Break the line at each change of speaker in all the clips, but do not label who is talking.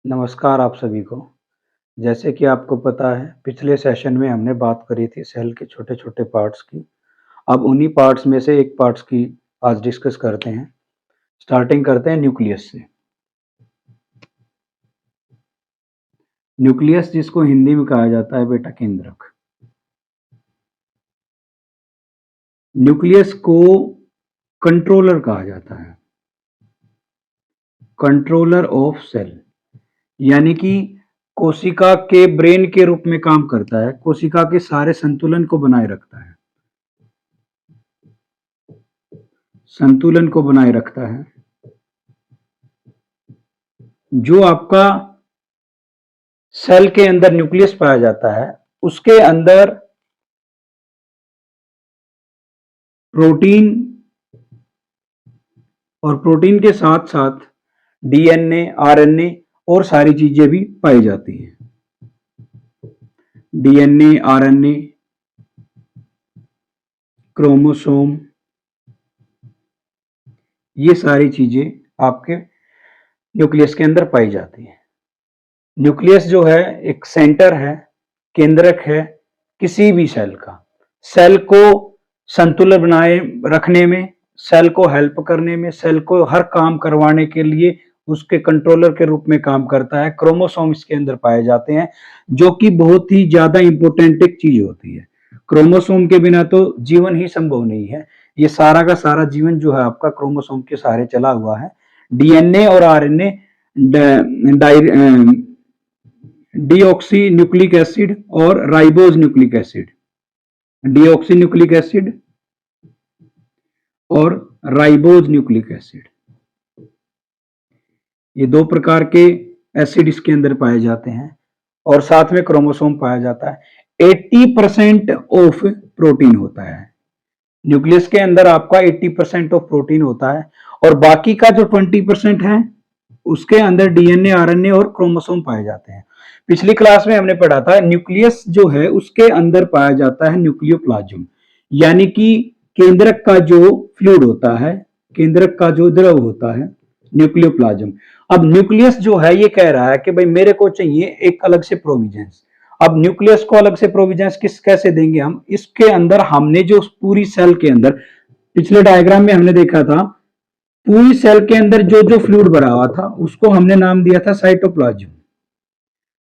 नमस्कार आप सभी को। जैसे कि आपको पता है पिछले सेशन में हमने बात करी थी सेल के छोटे-छोटे पार्ट्स की। अब उन्हीं पार्ट्स में से एक पार्ट्स की आज डिस्कस करते हैं। स्टार्टिंग करते हैं न्यूक्लियस से। न्यूक्लियस जिसको हिंदी में कहा जाता है बेटा केंद्रक। न्यूक्लियस को कंट्रोलर कहा जाता है। कंट्रोलर ऑफ सेल यानी कि कोशिका के ब्रेन के रूप में काम करता है। कोशिका के सारे संतुलन को बनाए रखता है। संतुलन को बनाए रखता है। जो आपका सेल के अंदर न्यूक्लियस पाया जाता है उसके अंदर प्रोटीन और प्रोटीन के साथ साथ डीएनए, आरएनए और सारी चीजें भी पाई जाती हैं। डीएनए, आरएनए, क्रोमोसोम, ये सारी चीजें आपके न्यूक्लियस के अंदर पाई जाती हैं। न्यूक्लियस जो है एक सेंटर है, केंद्रक है किसी भी सेल का। सेल को संतुलन बनाए रखने में, सेल को हेल्प करने में, सेल को हर काम करवाने के लिए उसके कंट्रोलर के रूप में काम करता है। क्रोमोसोम इसके अंदर पाए जाते हैं जो कि बहुत ही ज्यादा इंपॉर्टेंट एक चीज होती है। क्रोमोसोम के बिना तो जीवन ही संभव नहीं है। ये सारा का सारा जीवन जो है आपका क्रोमोसोम के सहारे चला हुआ है। डीएनए और आरएनए डीऑक्सी न्यूक्लिक एसिड और ribose nucleic acid, deoxy nucleic acid और राइबोज न्यूक्लिक एसिड, ये दो प्रकार के एसिड इसके अंदर पाए जाते हैं और साथ में क्रोमोसोम पाया जाता है। 80% ऑफ प्रोटीन होता है न्यूक्लियस के अंदर। आपका 80% ऑफ प्रोटीन होता है और बाकी का जो 20% है उसके अंदर डीएनए, आरएनए और क्रोमोसोम पाए जाते हैं। पिछली क्लास में हमने पढ़ा था न्यूक्लियस जो है उसके अंदर पाया जाता है न्यूक्लियोप्लाज्म, यानी कि केंद्रक का जो फ्लूइड होता है, केंद्रक का जो द्रव होता है, न्यूक्लियोप्लाज्म। अब न्यूक्लियस जो है ये कह रहा है कि भाई मेरे को चाहिए एक अलग से प्रोविजंस। अब न्यूक्लियस को अलग से प्रोविजंस कैसे देंगे हम? इसके अंदर हमने जो पूरी सेल के अंदर पिछले डायग्राम में हमने देखा था, पूरी सेल के अंदर जो जो फ्लूइड भरा हुआ था उसको हमने नाम दिया था साइटोप्लाज्म।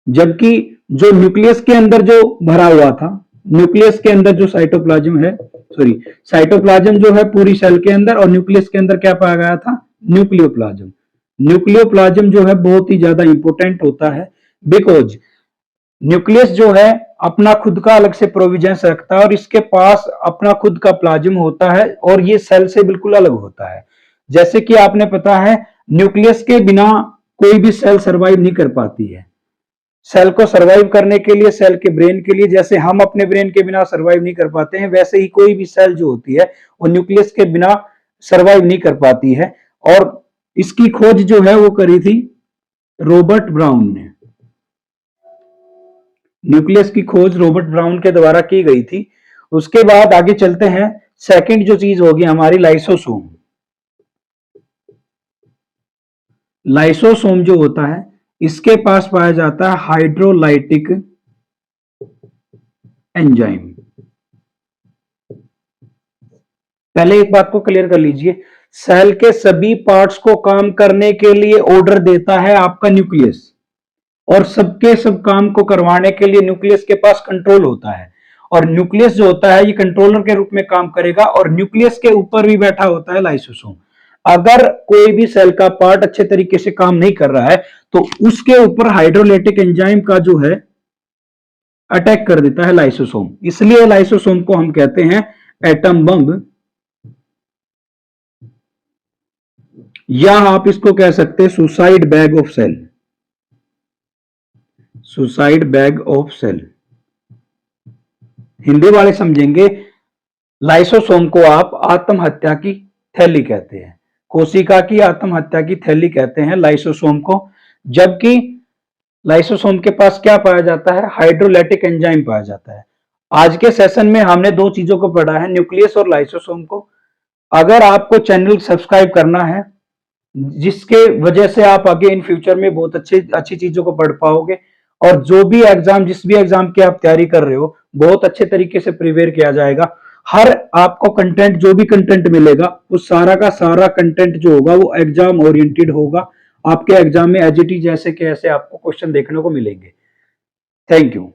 जबकि जो न्यूक्लियस के अंदर जो भरा हुआ था, न्यूक्लियस के अंदर जो साइटोप्लाज्म है, सॉरी साइटोप्लाज्म जो है पूरी सेल के अंदर, और न्यूक्लियस के अंदर क्या पाया गया था? न्यूक्लियोप्लाज्म। न्यूक्लियोप्लाज्म जो है बहुत ही ज्यादा इंपॉर्टेंट होता है बिकॉज न्यूक्लियस जो है अपना खुद का अलग से प्रोविजंस रखता है और इसके पास अपना खुद का प्लाज्म होता है और ये सेल से बिल्कुल अलग होता है। जैसे कि आपने पता है न्यूक्लियस के बिना कोई भी सेल सरवाइव नहीं कर पाती है। सेल को सरवाइव करने के लिए, सेल के ब्रेन के लिए, जैसे हम अपने ब्रेन के बिना सरवाइव नहीं कर पाते हैं, वैसे ही कोई भी सेल जो होती है वो न्यूक्लियस के बिना सरवाइव नहीं कर पाती है। और इसकी खोज जो है वो करी थी रॉबर्ट ब्राउन ने। न्यूक्लियस की खोज रॉबर्ट ब्राउन के द्वारा की गई थी। उसके बाद आगे चलते हैं, सेकंड जो चीज होगी हमारी लाइसोसोम। लाइसोसोम जो होता है इसके पास पाया जाता है हाइड्रोलाइटिक एंजाइम। पहले एक बात को क्लियर कर लीजिए, सेल के सभी पार्ट्स को काम करने के लिए ऑर्डर देता है आपका न्यूक्लियस, और सबके सब काम को करवाने के लिए न्यूक्लियस के पास कंट्रोल होता है। और न्यूक्लियस जो होता है ये कंट्रोलर के रूप में काम करेगा, और न्यूक्लियस के ऊपर भी बैठा होता है लाइसोसोम। अगर कोई भी सेल का पार्ट अच्छे तरीके से काम नहीं कर रहा है तो उसके ऊपर हाइड्रोलाइटिक एंजाइम का जो है अटैक कर देता है लाइसोसोम। इसलिए लाइसोसोम को हम कहते हैं एटम बम, या आप इसको कह सकते हैं suicide bag of cell. Suicide bag of cell Hindi वाले समझेंगे। लाइसोसोम को आप आत्महत्या की थैली कहते हैं, कोशिका की आत्महत्या की थैली कहते हैं लाइसोसोम को। जबकि लाइसोसोम के पास क्या पाया जाता है? हाइड्रोलाइटिक एंजाइम पाया जाता है। आज के सेशन में हमने दो चीजों को पढ़ा है, न्यूक्लियस और लाइसोसोम को। अगर आपको चैनल सब्सक्राइब करना है जिसके वजह से आप आगे इन फ्यूचर में बहुत अच्छी चीजों को पढ़ पाओगे। और जो भी एग्जाम, जिस भी एग्जाम की आप तैयारी कर रहे हो, बहुत अच्छे तरीके से प्रिपेयर किया जाएगा। हर आपको कंटेंट, जो भी कंटेंट मिलेगा, वो सारा का सारा कंटेंट जो होगा वो एग्जाम ओरिएंटेड होगा। आपके एग्जाम में एज इट इज जैसे के ऐसे आपको क्वेश्चन देखने को मिलेंगे। Thank you.